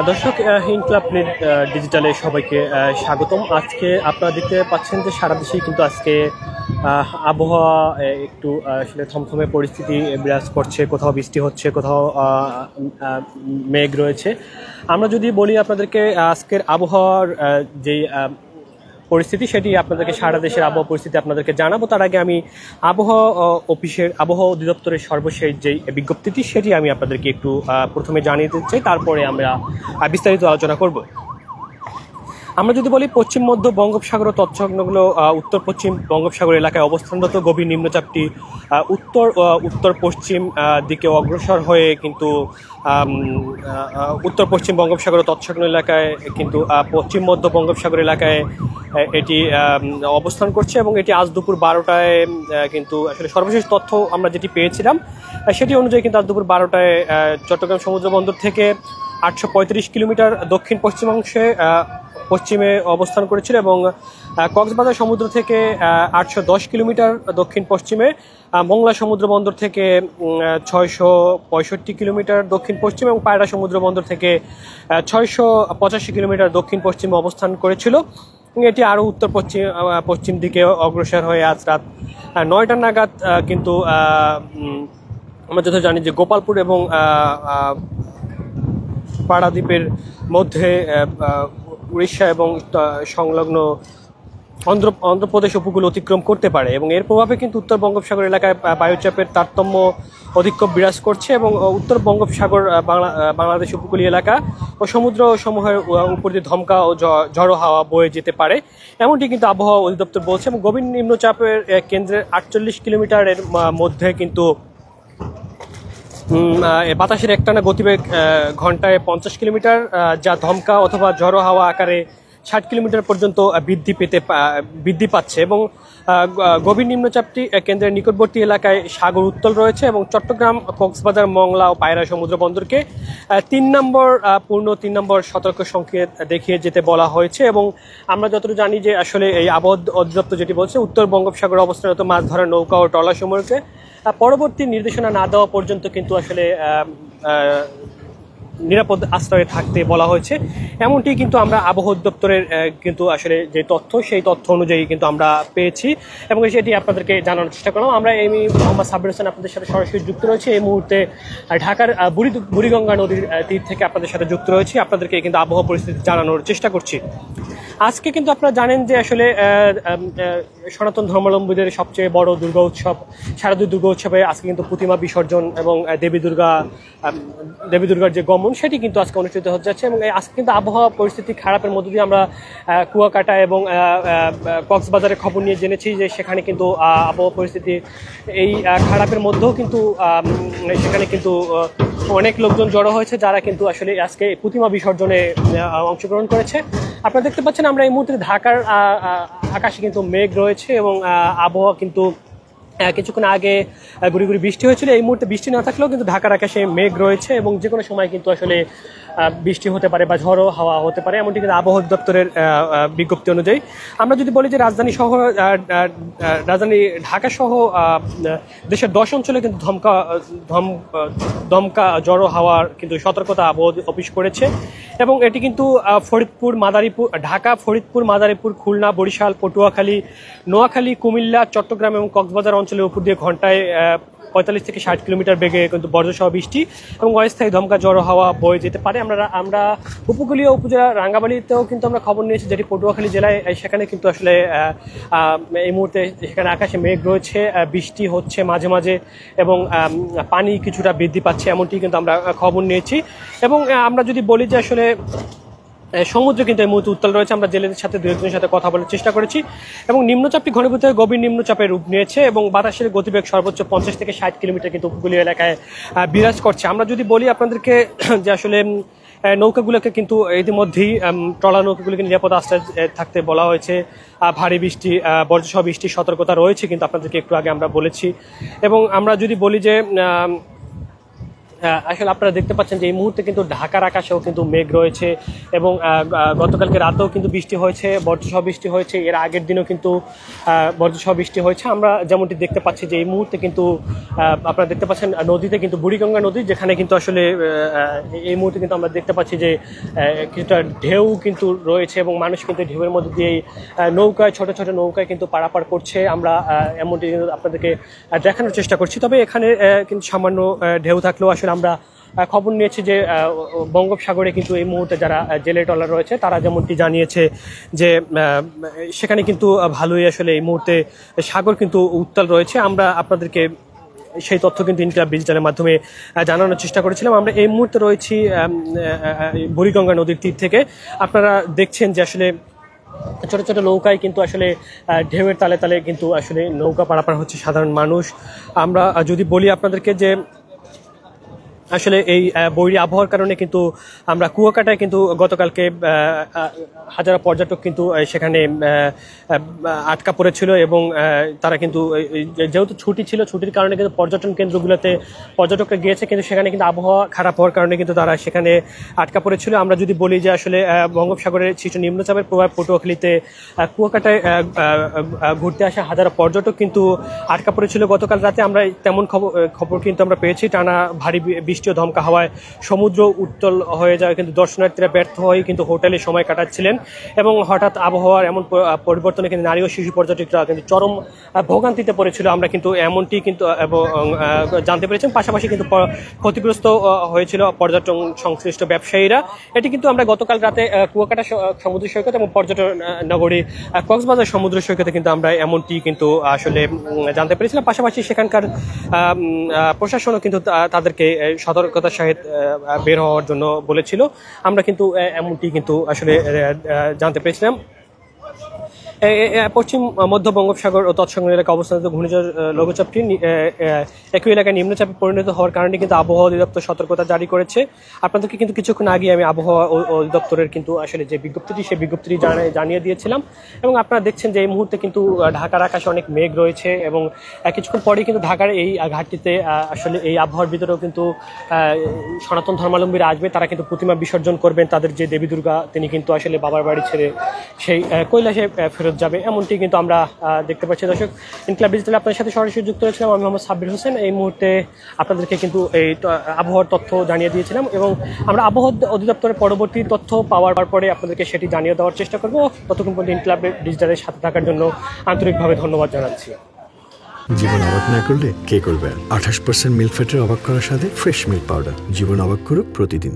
দর্শক, ইনক্লাব নেট ডিজিটালে সবাইকে স্বাগতম। আজকে আপনারা দেখতে পাচ্ছেন যে সারা দেশেই কিন্তু আজকে আবহাওয়া একটু আসলে থমথমে পরিস্থিতি বিরাজ করছে। কোথাও বৃষ্টি হচ্ছে, কোথাও মেঘ রয়েছে। আমরা যদি বলি আপনাদেরকে আজকের আবহাওয়ার যেই পরিস্থিতি, সেটি আপনাদেরকে সারা দেশের আবহাওয়া পরিস্থিতি আপনাদেরকে জানাবো। তার আগে আমি আবহাওয়া অফিসের আবহাওয়া অধিদপ্তরের সর্বশেষ যেই বিজ্ঞপ্তিটি সেটি আমি আপনাদেরকে একটু প্রথমে জানিয়ে দিতে চাই, তারপরে আমরা বিস্তারিত আলোচনা করব। আমরা যদি বলি পশ্চিম মধ্য বঙ্গোপসাগর ও তৎসংলগ্ন উত্তর পশ্চিম বঙ্গোপসাগর এলাকায় অবস্থানরত গভীর নিম্নচাপটি উত্তর পশ্চিম দিকে অগ্রসর হয়ে কিন্তু উত্তর পশ্চিম বঙ্গোপসাগর ও তৎসংলগ্ন এলাকায় কিন্তু পশ্চিম মধ্য বঙ্গোপসাগর এলাকায় এটি অবস্থান করছে এবং এটি আজ দুপুর 12টায় কিন্তু আসলে সর্বশেষ তথ্য আমরা যেটি পেয়েছিলাম সেটি অনুযায়ী কিন্তু আজ দুপুর 12টায় চট্টগ্রাম সমুদ্র বন্দর থেকে 835 কিলোমিটার দক্ষিণ পশ্চিমাংশে পশ্চিমে অবস্থান করেছিল এবং কক্সবাজার সমুদ্র থেকে 810 কিলোমিটার দক্ষিণ পশ্চিমে, মোংলা সমুদ্র বন্দর থেকে 665 কিলোমিটার দক্ষিণ পশ্চিমে এবং পায়রা সমুদ্র বন্দর থেকে 685 কিলোমিটার দক্ষিণ পশ্চিমে অবস্থান করেছিল। এটি আরও উত্তর পশ্চিম দিকে অগ্রসর হয়ে আজ রাত 9টা নাগাদ কিন্তু আমরা যত জানি যে গোপালপুর এবং পারাদ্বীপের মধ্যে উড়িষ্যা এবং সংলগ্ন অন্ধ্রপ্রদেশ উপকূল অতিক্রম করতে পারে এবং এর প্রভাবে কিন্তু উত্তর বঙ্গোপসাগর এলাকায় বায়ুচাপের তারতম্য অধিক্য বিরাজ করছে এবং উত্তর বঙ্গোপসাগর বাংলাদেশ উপকূলীয় এলাকা ও সমুদ্র সমূহের উপর দিয়ে ধমকা ও ঝড়ো হাওয়া বয়ে যেতে পারে, এমনটি কিন্তু আবহাওয়া অধিদপ্তর বলছে। এবং গভীর নিম্নচাপের কেন্দ্রের 48 কিলোমিটারের মধ্যে কিন্তু বাতাসের একটানা গতিবেগ ঘন্টায় 50 কিলোমিটার, যা ধমকা অথবা ঝড়ো হাওয়া আকারে 60 কিলোমিটার পর্যন্ত বৃদ্ধি পাচ্ছে এবং গভীর নিম্নচাপটি কেন্দ্রের নিকটবর্তী এলাকায় সাগর উত্তল রয়েছে এবং চট্টগ্রাম, কক্সবাজার, মংলা ও পায়রা সমুদ্র বন্দরকে 3 নম্বর সতর্ক সংকেত দেখিয়ে যেতে বলা হয়েছে। এবং আমরা যতটুকু জানি যে আসলে এই আবহাওয়া অধিদপ্তর যেটি বলছে, উত্তর বঙ্গোপসাগর অবস্থানরত মাছ ধরার নৌকা ও ট্রলার সমূহকে পরবর্তী নির্দেশনা না দেওয়া পর্যন্ত কিন্তু আসলে নিরাপদ আশ্রয়ে থাকতে বলা হয়েছে, এমনটি কিন্তু আমরা আবহাওয়া দপ্তরের কিন্তু আসলে যে তথ্য সেই তথ্য অনুযায়ী কিন্তু আমরা পেয়েছি এবং সেটি আপনাদেরকে জানানোর চেষ্টা করলাম। আমরা এমনি মোহাম্মদ সাব্বির হোসেন আপনাদের সাথে সরাসরি যুক্ত রয়েছে এই মুহূর্তে ঢাকার বুড়িগঙ্গা নদীর তীর থেকে আপনাদের সাথে যুক্ত রয়েছি, আপনাদেরকে কিন্তু আবহাওয়া পরিস্থিতি জানানোর চেষ্টা করছি। আজকে কিন্তু আপনারা জানেন যে আসলে সনাতন ধর্মাবলম্বীদের সবচেয়ে বড় দুর্গা উৎসব শারদীয় দুর্গা উৎসবে আজকে কিন্তু প্রতিমা বিসর্জন এবং দেবী দুর্গার যে গমন সেটি কিন্তু আজকে অনুষ্ঠিত হতে যাচ্ছে এবং আজকে কিন্তু আবহাওয়া পরিস্থিতি খারাপের মধ্য দিয়ে আমরা কুয়াকাটা এবং কক্সবাজারের খবর নিয়ে জেনেছি যে সেখানে কিন্তু আবহাওয়া পরিস্থিতি এই খারাপের মধ্যেও কিন্তু সেখানে কিন্তু অনেক লোকজন জড়ো হয়েছে যারা কিন্তু আসলে আজকে প্রতিমা বিসর্জনে অংশগ্রহণ করেছে। আপনারা দেখতে পাচ্ছেন আমরা এই মুহূর্তে ঢাকার আকাশে কিন্তু মেঘ রয়েছে এবং আবহাওয়া কিন্তু কিছুক্ষণ আগে গুড়ি গুড়ি বৃষ্টি হয়েছিল, এই মুহূর্তে বৃষ্টি না থাকলেও কিন্তু ঢাকার আকাশে মেঘ রয়েছে এবং যে কোনো সময় কিন্তু আসলে বৃষ্টি হতে পারে বা ঝড়ো হাওয়া হতে পারে, এমনটি কিন্তু আবহাওয়া দপ্তরের বিজ্ঞপ্তি অনুযায়ী। আমরা যদি বলি যে রাজধানী ঢাকা সহ দেশের 10 অঞ্চলে কিন্তু দমকা ঝড়ো হাওয়ার কিন্তু সতর্কতা আবহাওয়া অফিস করেছে এবং এটি কিন্তু ঢাকা, ফরিদপুর, মাদারীপুর, খুলনা, বরিশাল, পটুয়াখালী, নোয়াখালী, কুমিল্লা, চট্টগ্রাম এবং কক্সবাজার অঞ্চলের উপর দিয়ে ঘন্টায় 45 থেকে 60 কিলোমিটার বেগে কিন্তু বজ্রসহ বৃষ্টি এবং অস্থায়ী ধমকা ঝড়ো হাওয়া বয়ে যেতে পারে। আমরা উপকূলীয় উপজেলা রাঙ্গামাটিতেও কিন্তু আমরা খবর নিয়েছি, যেটি পটুয়াখালী জেলায়, সেখানে কিন্তু আসলে এই মুহূর্তে সেখানে আকাশে মেঘ রয়েছে, বৃষ্টি হচ্ছে মাঝে মাঝে এবং পানি কিছুটা বৃদ্ধি পাচ্ছে, এমনটি কিন্তু আমরা খবর নিয়েছি। এবং আমরা যদি বলি যে আসলে সমুদ্র কিন্তু এই মুহূর্তে উত্তাল রয়েছে, আমরা জেলেদের সাথে দু একজনের সাথে কথা বলার চেষ্টা করেছি এবং নিম্নচাপটি ঘনীভূত হয়ে গভীর নিম্নচাপের রূপ নিয়েছে এবং বাতাসের গতিবেগ সর্বোচ্চ 50 থেকে 60 কিলোমিটার কিন্তু উপকূলীয় এলাকায় বিরাজ করছে। আমরা যদি বলি আপনাদেরকে যে আসলে নৌকাগুলোকে কিন্তু ইতিমধ্যেই ট্রলার নৌকাগুলোকে নিরাপদ আশ্রয় থাকতে বলা হয়েছে, ভারী বৃষ্টি বজ্রসহ বৃষ্টির সতর্কতা রয়েছে কিন্তু আপনাদেরকে একটু আগে আমরা বলেছি। এবং আমরা যদি বলি যে আসলে আপনারা দেখতে পাচ্ছেন যে এই মুহূর্তে কিন্তু ঢাকার আকাশেও কিন্তু মেঘ রয়েছে এবং গতকালকে রাতেও কিন্তু বৃষ্টি হয়েছে, বজ্রসহ বৃষ্টি হয়েছে, এর আগের দিনও কিন্তু বজ্রসহ বৃষ্টি হয়েছে। আমরা যেমনটি দেখতে পাচ্ছি যে এই মুহূর্তে কিন্তু আপনারা দেখতে পাচ্ছেন নদীতে কিন্তু বুড়িগঙ্গা নদী, যেখানে কিন্তু আসলে এই মুহূর্তে কিন্তু আমরা দেখতে পাচ্ছি যে কিছুটা ঢেউ কিন্তু রয়েছে এবং মানুষ কিন্তু ঢেউয়ের মধ্যে দিয়েই নৌকায়, ছোট ছোট নৌকায় কিন্তু পারাপার করছে। আমরা এমনটি কিন্তু আপনাদেরকে দেখানোর চেষ্টা করছি। তবে এখানে কিন্তু সামান্য ঢেউ থাকলেও আসলে আমরা খবর নিয়েছি যে বঙ্গোপসাগরে কিন্তু এই মুহূর্তে যারা জেলে ট্রলার রয়েছে তারা যেমনটি জানিয়েছে যে সেখানে কিন্তু ভালোই আসলে এই মুহূর্তে সাগর কিন্তু উত্তাল রয়েছে। আমরা আপনাদেরকে সেই তথ্য কিন্তু ইনকিলাব ডিজিটালের মাধ্যমে জানানোর চেষ্টা করেছিলাম। আমরা এই মুহূর্তে রয়েছি বুড়িগঙ্গা নদীর তীর থেকে। আপনারা দেখছেন যে আসলে ছোট ছোট নৌকায় কিন্তু আসলে ঢেউয়ের তালে তালে কিন্তু আসলে নৌকা পারাপার হচ্ছে সাধারণ মানুষ। আমরা যদি বলি আপনাদেরকে যে আসলে এই বৈরী আবহাওয়ার কারণে কিন্তু আমরা কুয়াকাটায় কিন্তু গতকালকে হাজারো পর্যটক কিন্তু সেখানে আটকা পড়েছিল এবং তারা কিন্তু যেহেতু ছুটি ছিল, ছুটির কারণে কিন্তু পর্যটন কেন্দ্রগুলোতে পর্যটকরা গিয়েছে, কিন্তু সেখানে কিন্তু আবহাওয়া খারাপ হওয়ার কারণে কিন্তু তারা সেখানে আটকা পড়েছিল। আমরা যদি বলি যে আসলে বঙ্গোপসাগরের সৃষ্ট নিম্নচাপের প্রভাব পটুয়াখালীতে কুয়াকাটায় ঘুরতে আসা হাজারো পর্যটক কিন্তু আটকা পড়েছিল গতকাল রাতে। আমরা তেমন খবর কিন্তু আমরা পেয়েছি, টানা ভারী বৃষ্টি ও ধমকা হাওয়ায় সমুদ্র উত্তাল হয়ে যায়, কিন্তু দর্শনার্থীরা ব্যর্থ হয়ে কিন্তু হোটেলে সময় কাটাচ্ছিলেন এবং হঠাৎ আবহাওয়ার এমন পরিবর্তনে কিন্তু নারী ও শিশু পর্যটকরা কিন্তু চরম ভোগান্তিতে পড়েছিল। আমরা কিন্তু এমনটি কিন্তু জানতে পেরেছি। পাশাপাশি কিন্তু ক্ষতিগ্রস্ত হয়েছিল পর্যটন সংশ্লিষ্ট ব্যবসায়ীরা। এটি কিন্তু আমরা গতকাল রাতে কুয়াকাটা সমুদ্র সৈকত এবং পর্যটন নগরী কক্সবাজার সমুদ্র সৈকতে কিন্তু আমরা এমনটি কিন্তু আসলে জানতে পেরেছিলাম। পাশাপাশি সেখানকার প্রশাসনও কিন্তু তাদেরকে সতর্কতার সহিত বের হওয়ার জন্য বলেছিল। আমরা কিন্তু এমনটি কিন্তু আসলে জানতে পেরেছিলাম। পশ্চিম মধ্য বঙ্গোপসাগর ও তৎসংলগ্ন এলাকায় অবস্থানত ঘূর্ণিঝড় লঘুচাপটি একই এলাকায় নিম্নচাপে পরিণত হওয়ার কারণে কিন্তু আবহাওয়া অধিদপ্তর সতর্কতা জারি করেছে। আপনাদেরকে কিন্তু কিছুক্ষণ আগে আমি আবহাওয়া অধিদপ্তরের কিন্তু আসলে যে বিজ্ঞপ্তিটি, সেই বিজ্ঞপ্তিটি জানিয়ে দিয়েছিলাম এবং আপনারা দেখছেন যে এই মুহূর্তে কিন্তু ঢাকার আকাশে অনেক মেঘ রয়েছে এবং কিছুক্ষণ পরেই কিন্তু ঢাকার এই ঘাটটিতে আসলে এই আবহাওয়ার ভিতরেও কিন্তু সনাতন ধর্মাবলম্বীরা আসবে। তারা কিন্তু প্রতিমা বিসর্জন করবেন। তাদের যে দেবী দুর্গা, তিনি কিন্তু আসলে বাবার বাড়ি ছেড়ে সেই কৈলাসে ফেরত যাবে, এমনটি কিন্তু আমরা দেখতে পাচ্ছি। দর্শক, ইনকিলাব ডিজিটাল আপনাদের সাথে সরাসরি যুক্ত হয়েছিলাম আমি মোহাম্মদ সাব্বির হোসেন। এই মুহূর্তে আপনাদেরকে কিন্তু এই আবহাওয়ার তথ্য জানিয়ে দিয়েছিলাম এবং আমরা আবহাওয়া অধিদপ্তরের পরবর্তী তথ্য পাওয়ার পরে আপনাদেরকে সেটি জানিয়ে দেওয়ার চেষ্টা করব। ততক্ষণ পর্যন্ত ইনকিলাব ডিজিটালের সাথে থাকার জন্য আন্তরিকভাবে ধন্যবাদ জানাচ্ছি। জীবন অবাক না করলে কে করবে? 28% মিল্ক ফ্যাটের অবাক করার সাথে ফ্রেশ মিল্ক পাউডার জীবন অবাক করুক প্রতিদিন।